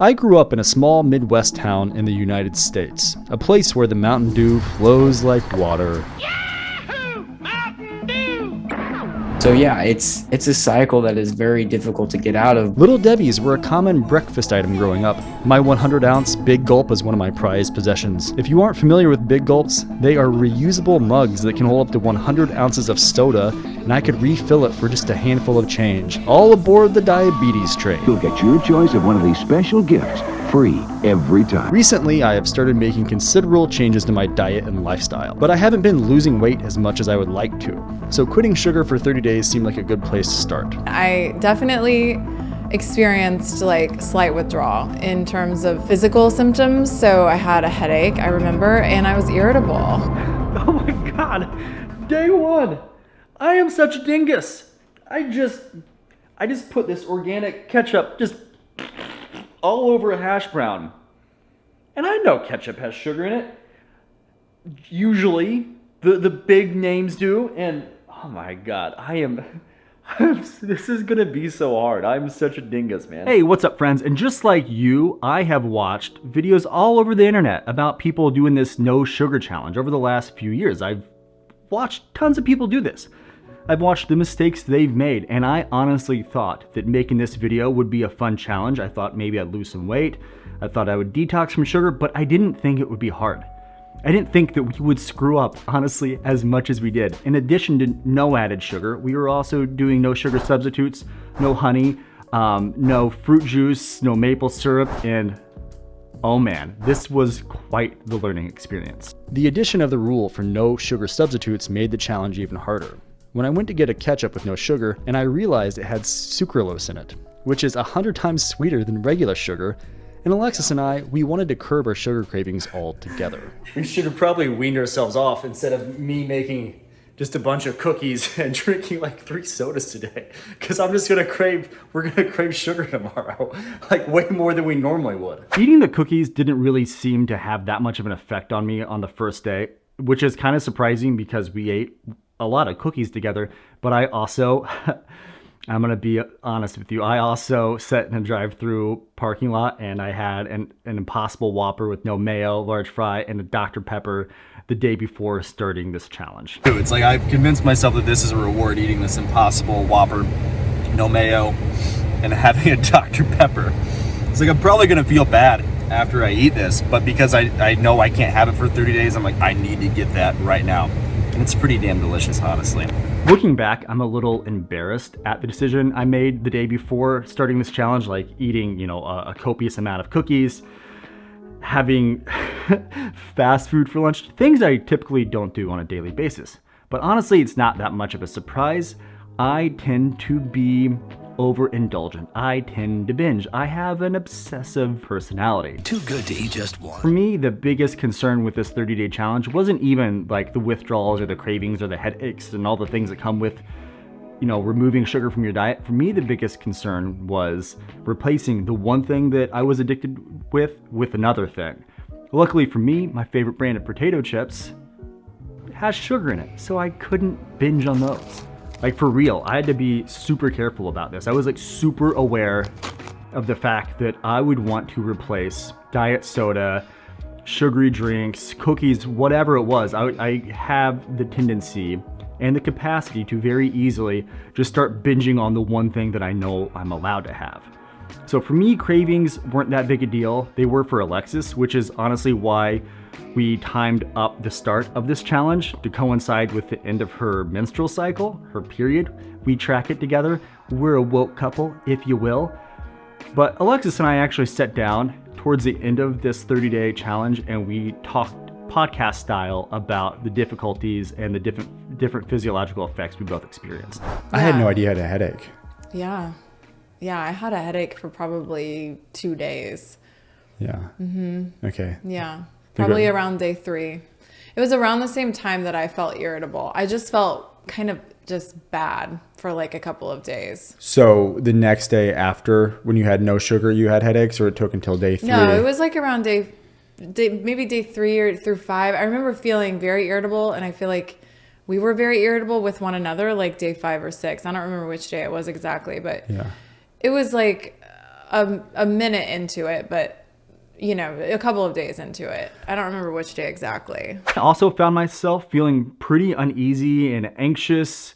I grew up in a small Midwest town in the United States, a place where the Mountain Dew flows like water. Yahoo! Mountain Dew! So yeah, it's a cycle that is very difficult to get out of. Little Debbie's were a common breakfast item growing up. My 100-ounce Big Gulp is one of my prized possessions. If you aren't familiar with Big Gulps, they are reusable mugs that can hold up to 100 ounces of soda, and I could refill it for just a handful of change. All aboard the diabetes train. You'll get your choice of one of these special gifts, free every time. Recently, I have started making considerable changes to my diet and lifestyle, but I haven't been losing weight as much as I would like to. So quitting sugar for 30 days seemed like a good place to start. I definitely experienced like slight withdrawal in terms of physical symptoms. So I had a headache, I remember, and I was irritable. Oh my God, day one. I am such a dingus. I just put this organic ketchup just all over a hash brown. And I know ketchup has sugar in it. Usually, the big names do. And oh my God, this is gonna be so hard. I'm such a dingus, man. Hey, what's up, friends? And just like you, I have watched videos all over the internet about people doing this no sugar challenge over the last few years. I've watched tons of people do this. I've watched the mistakes they've made, and I honestly thought that making this video would be a fun challenge. I thought maybe I'd lose some weight. I thought I would detox from sugar, but I didn't think it would be hard. I didn't think that we would screw up, honestly, as much as we did. In addition to no added sugar, we were also doing no sugar substitutes, no honey, no fruit juice, no maple syrup, and oh man, this was quite the learning experience. The addition of the rule for no sugar substitutes made the challenge even harder. When I went to get a ketchup with no sugar, and I realized it had sucralose in it, which is 100 times sweeter than regular sugar, and Alexis and I, we wanted to curb our sugar cravings altogether. We should have probably weaned ourselves off instead of me making just a bunch of cookies and drinking like 3 sodas today. Because we're gonna crave sugar tomorrow, like way more than we normally would. Eating the cookies didn't really seem to have that much of an effect on me on the first day, which is kind of surprising because we ate a lot of cookies together, but I also, I'm gonna be honest with you, I also sat in a drive-through parking lot and I had an Impossible Whopper with no mayo, large fry, and a Dr. Pepper the day before starting this challenge. It's like I've convinced myself that this is a reward, eating this Impossible Whopper, no mayo, and having a Dr. Pepper. It's like I'm probably gonna feel bad after I eat this, but because I know I can't have it for 30 days, I'm like, I need to get that right now. And it's pretty damn delicious, honestly. Looking back, I'm a little embarrassed at the decision I made the day before starting this challenge, like eating, a copious amount of cookies, having fast food for lunch, things I typically don't do on a daily basis. But honestly, it's not that much of a surprise. I tend to be overindulgent. I tend to binge. I have an obsessive personality. Too good to eat just one. For me, the biggest concern with this 30-day challenge wasn't even like the withdrawals or the cravings or the headaches and all the things that come with, removing sugar from your diet. For me, the biggest concern was replacing the one thing that I was addicted with another thing. Luckily for me, my favorite brand of potato chips has sugar in it, so I couldn't binge on those. Like, for real, I had to be super careful about this. I was like super aware of the fact that I would want to replace diet soda, sugary drinks, cookies, whatever it was. I have the tendency and the capacity to very easily just start binging on the one thing that I know I'm allowed to have. So for me, cravings weren't that big a deal. They were for Alexis, which is honestly why we timed up the start of this challenge to coincide with the end of her menstrual cycle, her period. We track it together. We're a woke couple, if you will. But Alexis and I actually sat down towards the end of this 30-day challenge and we talked podcast style about the difficulties and the different physiological effects we both experienced. I had no idea I had a headache. Yeah, I had a headache for probably 2 days. Yeah. Mm-hmm. Okay. Yeah. Probably around day 3. It was around the same time that I felt irritable. I just felt kind of just bad for like a couple of days. So the next day after, when you had no sugar, you had headaches, or it took until day 3? No, it was like around maybe day 3 or through 5. I remember feeling very irritable, and I feel like we were very irritable with one another like day 5 or 6. I don't remember which day it was exactly, but yeah. It was like a minute into it, but you know, a couple of days into it. I don't remember which day exactly. I also found myself feeling pretty uneasy and anxious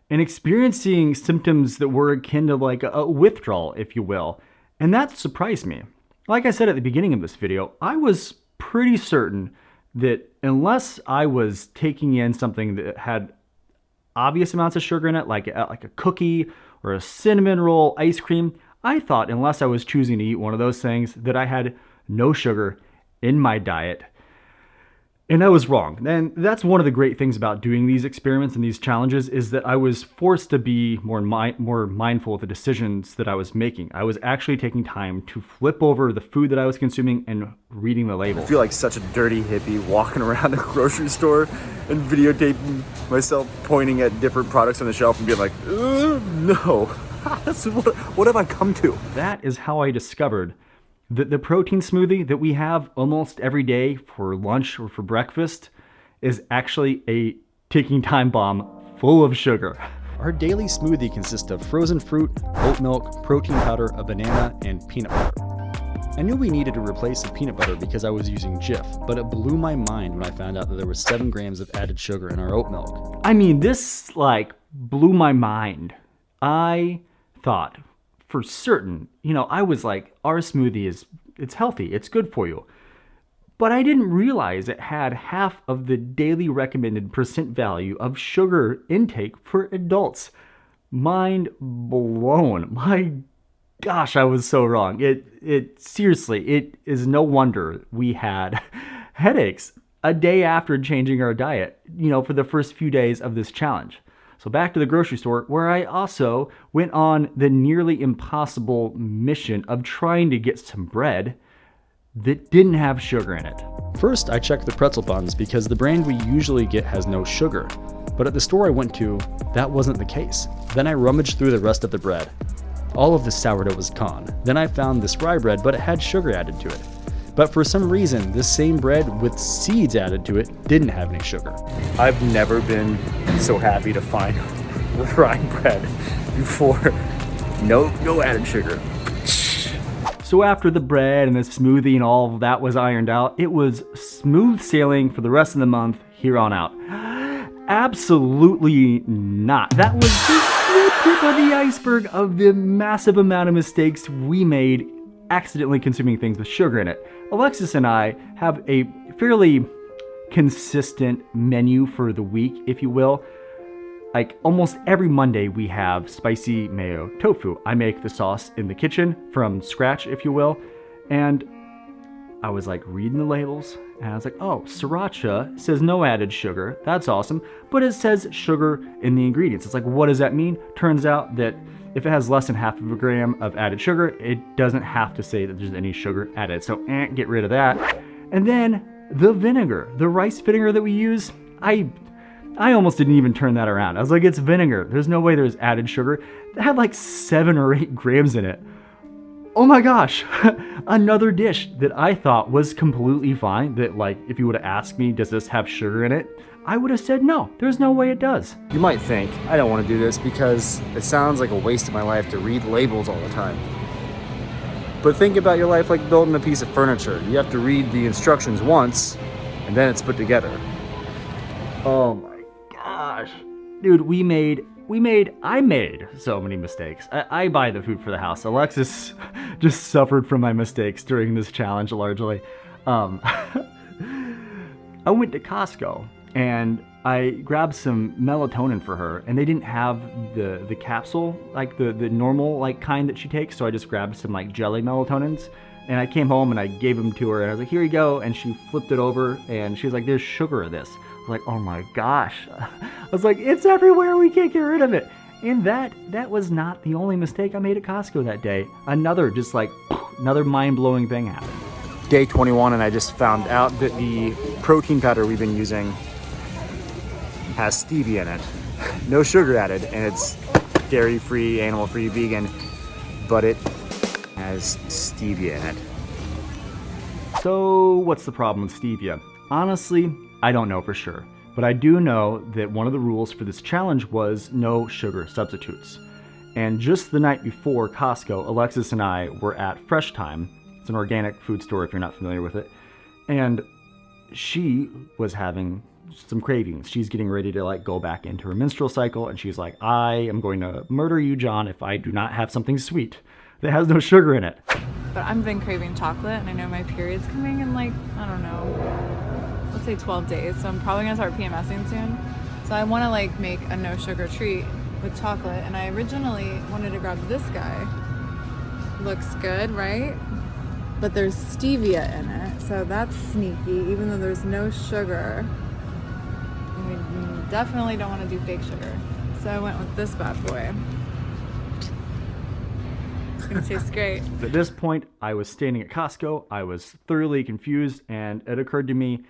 and experiencing symptoms that were akin to like a withdrawal, if you will. And that surprised me. Like I said at the beginning of this video, I was pretty certain that unless I was taking in something that had obvious amounts of sugar in it, like a cookie or a cinnamon roll, ice cream, I thought unless I was choosing to eat one of those things that I had no sugar in my diet. And I was wrong. And that's one of the great things about doing these experiments and these challenges is that I was forced to be more mindful of the decisions that I was making. I was actually taking time to flip over the food that I was consuming and reading the label. I feel like such a dirty hippie walking around a grocery store and videotaping myself pointing at different products on the shelf and being like, no, what have I come to? That is how I discovered that the protein smoothie that we have almost every day for lunch or for breakfast is actually a ticking time bomb full of sugar. Our daily smoothie consists of frozen fruit, oat milk, protein powder, a banana, and peanut butter. I knew we needed to replace the peanut butter because I was using Jif, but it blew my mind when I found out that there was 7 grams of added sugar in our oat milk. I mean, this like blew my mind. I thought for certain, you know, I was like, our smoothie it's healthy, it's good for you. But I didn't realize it had half of the daily recommended percent value of sugar intake for adults. Mind blown. My gosh, I was so wrong. It seriously, it is no wonder we had headaches a day after changing our diet, you know, for the first few days of this challenge. So back to the grocery store, where I also went on the nearly impossible mission of trying to get some bread that didn't have sugar in it. First, I checked the pretzel buns because the brand we usually get has no sugar. But at the store I went to, that wasn't the case. Then I rummaged through the rest of the bread. All of the sourdough was gone. Then I found this rye bread, but it had sugar added to it. But for some reason, this same bread with seeds added to it didn't have any sugar. I've never been so happy to find rye bread before. No added sugar. So after the bread and the smoothie and all of that was ironed out, it was smooth sailing for the rest of the month here on out. Absolutely not. That was just the tip of the iceberg of the massive amount of mistakes we made accidentally consuming things with sugar in it. Alexis and I have a fairly consistent menu for the week, if you will. Like almost every Monday we have spicy mayo tofu. I make the sauce in the kitchen from scratch, if you will. And I was like reading the labels and I was like, oh, sriracha says no added sugar. That's awesome. But it says sugar in the ingredients. It's like, what does that mean? Turns out that if it has less than half of a gram of added sugar, it doesn't have to say that there's any sugar added. So get rid of that. And then the vinegar, the rice vinegar that we use, I almost didn't even turn that around. I was like, it's vinegar. There's no way there's added sugar. It had like 7 or 8 grams in it. Oh my gosh, another dish that I thought was completely fine, that like, if you would have asked me, does this have sugar in it? I would have said no, there's no way it does. You might think, I don't want to do this because it sounds like a waste of my life to read labels all the time. But think about your life like building a piece of furniture. You have to read the instructions once, and then it's put together. Oh my gosh. Dude, I made so many mistakes. I buy the food for the house. Alexis just suffered from my mistakes during this challenge largely. I went to Costco and I grabbed some melatonin for her, and they didn't have the capsule, like the normal like kind that she takes, so I just grabbed some like jelly melatonins, and I came home and I gave them to her, and I was like, here you go, and she flipped it over, and she was like, there's sugar in this. I was like, oh my gosh. I was like, it's everywhere, we can't get rid of it. And that was not the only mistake I made at Costco that day. Another mind-blowing thing happened. Day 21, and I just found out that the protein powder we've been using has stevia in it. No sugar added, and it's dairy-free, animal-free, vegan, but it has stevia in it. So what's the problem with stevia? Honestly, I don't know for sure, but I do know that one of the rules for this challenge was no sugar substitutes. And just the night before Costco, Alexis and I were at Fresh Time. It's an organic food store if you're not familiar with it. And she was having some cravings. She's getting ready to like go back into her menstrual cycle, and she's like, I am going to murder you, John, if I do not have something sweet that has no sugar in it. But I've been craving chocolate, and I know my period's coming in like, I don't know, let's say 12 days. So I'm probably gonna start PMSing soon. So I wanna like make a no sugar treat with chocolate, and I originally wanted to grab this guy. Looks good, right? But there's stevia in it, so that's sneaky, even though there's no sugar. We definitely don't want to do fake sugar. So I went with this bad boy. It's gonna taste great. At this point, I was standing at Costco. I was thoroughly confused, and it occurred to me,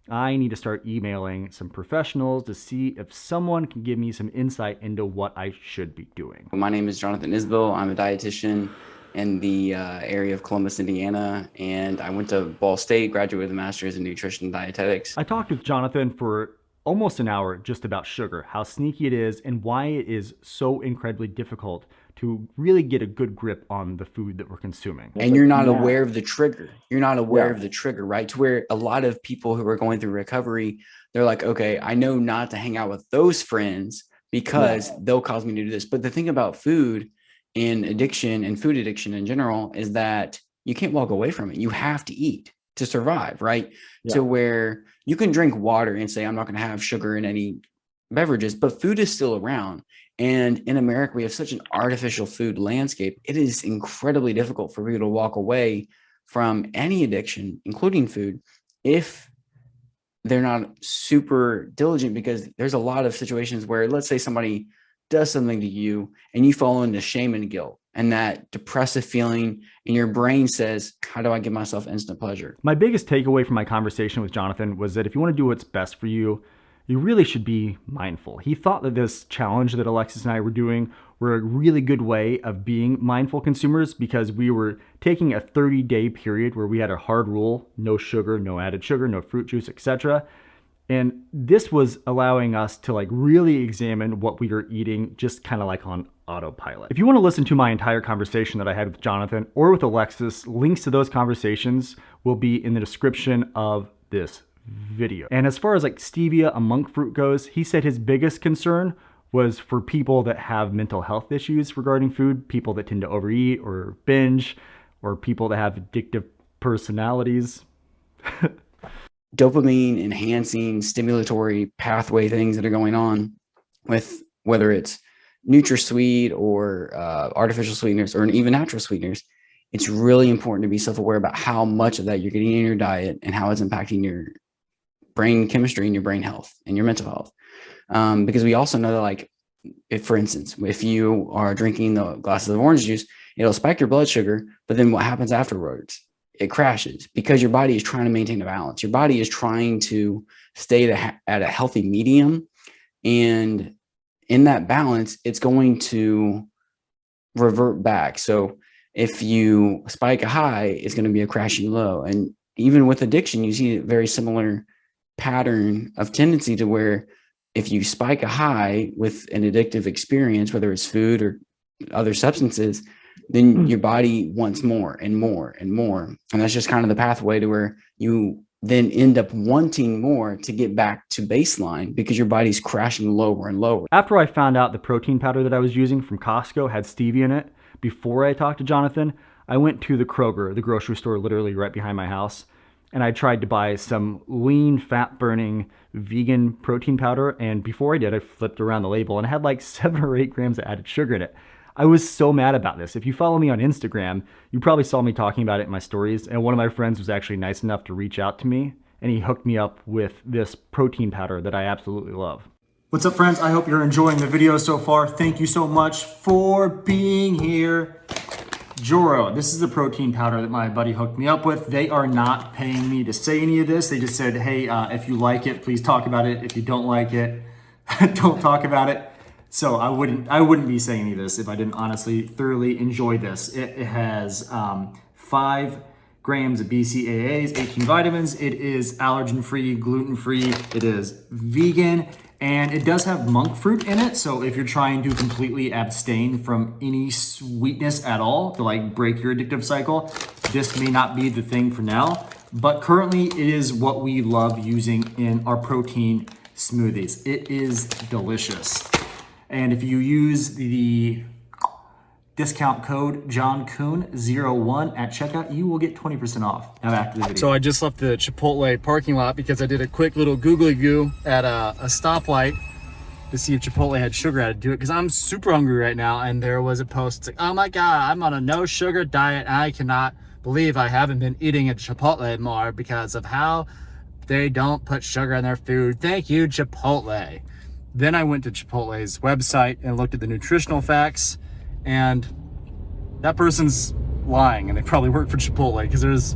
I need to start emailing some professionals to see if someone can give me some insight into what I should be doing. My name is Jonathan Isbell. I'm a dietitian in the area of Columbus, Indiana, and I went to Ball State, graduated with a master's in nutrition and dietetics. I talked with Jonathan for almost an hour just about sugar, how sneaky it is, and why it is so incredibly difficult to really get a good grip on the food that we're consuming. And you're not aware of the trigger. You're not aware of the trigger, right? To where a lot of people who are going through recovery, they're like, okay, I know not to hang out with those friends because they'll cause me to do this. But the thing about food and addiction and food addiction in general is that you can't walk away from it. You have to eat to survive, right? To where you can drink water and say, I'm not going to have sugar in any beverages, but food is still around. And in America, we have such an artificial food landscape. It is incredibly difficult for people to walk away from any addiction, including food, if they're not super diligent, because there's a lot of situations where, let's say somebody does something to you and you fall into shame and guilt, and that depressive feeling in your brain says, how do I give myself instant pleasure? My biggest takeaway from my conversation with Jonathan was that if you want to do what's best for you, you really should be mindful. He thought that this challenge that Alexis and I were doing were a really good way of being mindful consumers, because we were taking a 30-day period where we had a hard rule: no sugar, no added sugar, no fruit juice, etc. And this was allowing us to like really examine what we were eating, just kind of like on autopilot. If you want to listen to my entire conversation that I had with Jonathan or with Alexis, links to those conversations will be in the description of this video. And as far as like stevia, a monk fruit, goes, he said his biggest concern was for people that have mental health issues regarding food, people that tend to overeat or binge, or people that have addictive personalities. Dopamine enhancing stimulatory pathway things that are going on with whether it's NutraSweet or artificial sweeteners or even natural sweeteners. It's really important to be self-aware about how much of that you're getting in your diet and how it's impacting your brain chemistry and your brain health and your mental health. Because we also know that, like, if, for instance, if you are drinking the glasses of orange juice, it'll spike your blood sugar, but then what happens afterwards? It crashes, because your body is trying to maintain a balance. Your body is trying to stay at a healthy medium. And in that balance, it's going to revert back. So if you spike a high, it's going to be a crashing low. And even with addiction, you see a very similar pattern of tendency to where if you spike a high with an addictive experience, whether it's food or other substances, then your body wants more and more and more. And that's just kind of the pathway to where you then end up wanting more to get back to baseline, because your body's crashing lower and lower. After I found out the protein powder that I was using from Costco had stevia in it, before I talked to Jonathan, I went to the Kroger, the grocery store literally right behind my house, and I tried to buy some lean, fat-burning vegan protein powder. And before I did, I flipped around the label and it had like 7 or 8 grams of added sugar in it. I was so mad about this. If you follow me on Instagram, you probably saw me talking about it in my stories, and one of my friends was actually nice enough to reach out to me, and he hooked me up with this protein powder that I absolutely love. What's up, friends? I hope you're enjoying the video so far. Thank you so much for being here. Joro, this is the protein powder that my buddy hooked me up with. They are not paying me to say any of this. They just said, hey, if you like it, please talk about it. If you don't like it, don't talk about it. So I wouldn't be saying any of this if I didn't honestly thoroughly enjoy this. It has 5 grams of BCAAs, 18 vitamins. It is allergen-free, gluten-free. It is vegan, and it does have monk fruit in it. So if you're trying to completely abstain from any sweetness at all to like break your addictive cycle, this may not be the thing for now. But currently, it is what we love using in our protein smoothies. It is delicious. And if you use the discount code JohnKoon01 at checkout, you will get 20% off. Now back to the video. So I just left the Chipotle parking lot because I did a quick little googly goo at a stoplight to see if Chipotle had sugar added to it, because I'm super hungry right now. And there was a post, it's like, oh my God, I'm on a no sugar diet. And I cannot believe I haven't been eating at Chipotle more because of how they don't put sugar in their food. Thank you, Chipotle. Then I went to Chipotle's website and looked at the nutritional facts, and that person's lying, and they probably work for Chipotle because there's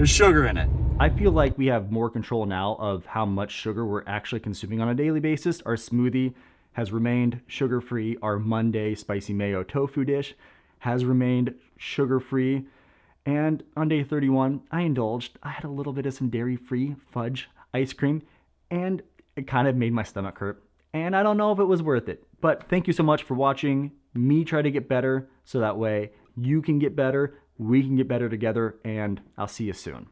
sugar in it. I feel like we have more control now of how much sugar we're actually consuming on a daily basis. Our smoothie has remained sugar-free. Our Monday spicy mayo tofu dish has remained sugar-free. And on day 31, I indulged. I had a little bit of some dairy-free fudge ice cream, and it kind of made my stomach hurt. And I don't know if it was worth it. But thank you so much for watching me try to get better, so that way you can get better, we can get better together, and I'll see you soon.